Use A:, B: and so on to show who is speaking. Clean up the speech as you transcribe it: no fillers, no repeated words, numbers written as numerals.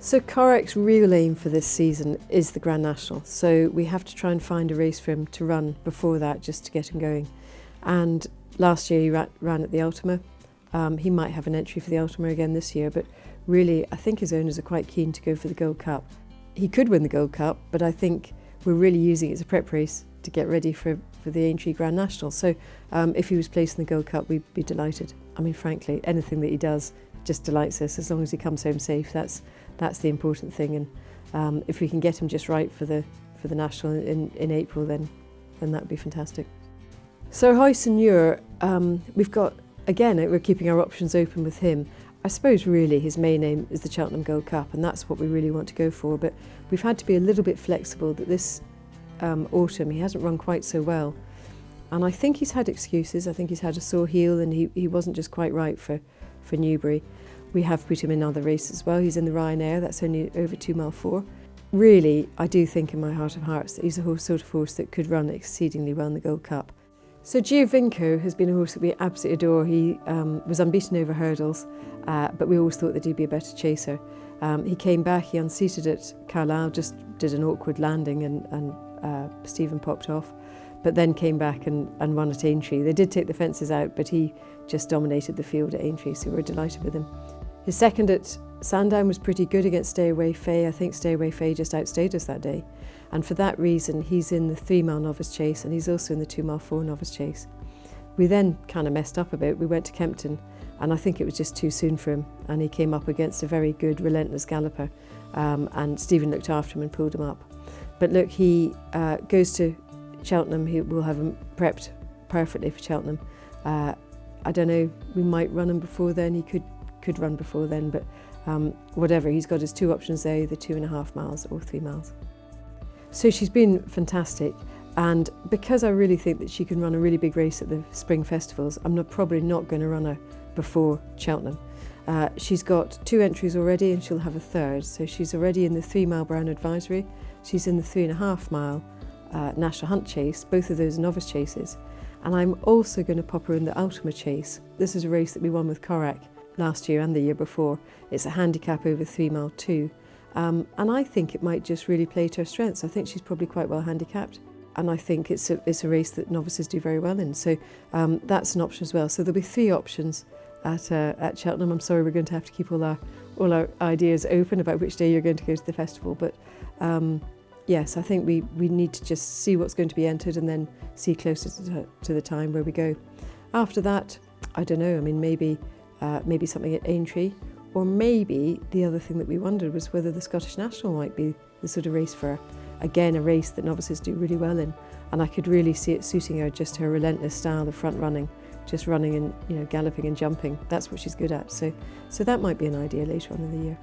A: So Corach's real aim for this season is the Grand National, so we have to try and find a race for him to run before that just to get him going. And last year he ran at the Ultima. He might have an entry for the Ultima again this year, but really I think his owners are quite keen to go for the Gold Cup. He could win the Gold Cup, but I think we're really using it as a prep race to get ready for the Aintree Grand National. So if he was placed in the Gold Cup, we'd be delighted. I mean, frankly, anything that he does just delights us, as long as he comes home safe. That's the important thing, and if we can get him just right for the National in April, then that would be fantastic. So Hoyce and Muir, we've got, again, we're keeping our options open with him. I suppose really his main aim is the Cheltenham Gold Cup, and that's what we really want to go for, but we've had to be a little bit flexible that this autumn he hasn't run quite so well, and I think he's had excuses. I think he's had a sore heel, and he wasn't just quite right for Newbury. We have put him in other races as well. He's in the Ryanair, that's only over 2 mile 4. Really, I do think in my heart of hearts that he's a sort of horse that could run exceedingly well in the Gold Cup. So Giovinco has been a horse that we absolutely adore. He was unbeaten over hurdles, but we always thought that he'd be a better chaser. He came back, he unseated at Carlisle, just did an awkward landing, and Stephen popped off, but then came back and won at Aintree. They did take the fences out, but he just dominated the field at Aintree, so we're delighted with him. His second at Sandown was pretty good against Stay Away Fay. I think Stay Away Fay just outstayed us that day. And for that reason, he's in the 3 mile novice chase, and he's also in the 2 mile 4 novice chase. We then kind of messed up a bit. We went to Kempton, and I think it was just too soon for him. And he came up against a very good, relentless galloper. And Stephen looked after him and pulled him up. But look, he goes to Cheltenham. He will have him prepped perfectly for Cheltenham. I don't know, we might run him before then. He could run before then, but whatever, he's got his 2 options there, either 2.5 miles or 3 miles. So she's been fantastic, and because I really think that she can run a really big race at the spring festivals, I'm probably not going to run her before Cheltenham. She's got 2 entries already, and she'll have a third, so she's already in the 3 mile Brown Advisory, she's in the 3.5 mile National Hunt Chase, both of those novice chases, and I'm also going to pop her in the Ultima Chase. This is a race that we won with Corach last year and the year before. It's a handicap over 3 mile 2, and I think it might just really play to her strengths. I think she's probably quite well handicapped, and I think it's a race that novices do very well in, so that's an option as well. So there'll be 3 options at Cheltenham. I'm sorry, we're going to have to keep all our ideas open about which day you're going to go to the festival, but yes, I think we need to just see what's going to be entered and then see closer to the time where we go. After that, I don't know, I mean, maybe something at Aintree, or maybe the other thing that we wondered was whether the Scottish National might be the sort of race for her. Again, a race that novices do really well in, and I could really see it suiting her, just her relentless style of front running, just running and galloping and jumping. That's what she's good at, so that might be an idea later on in the year.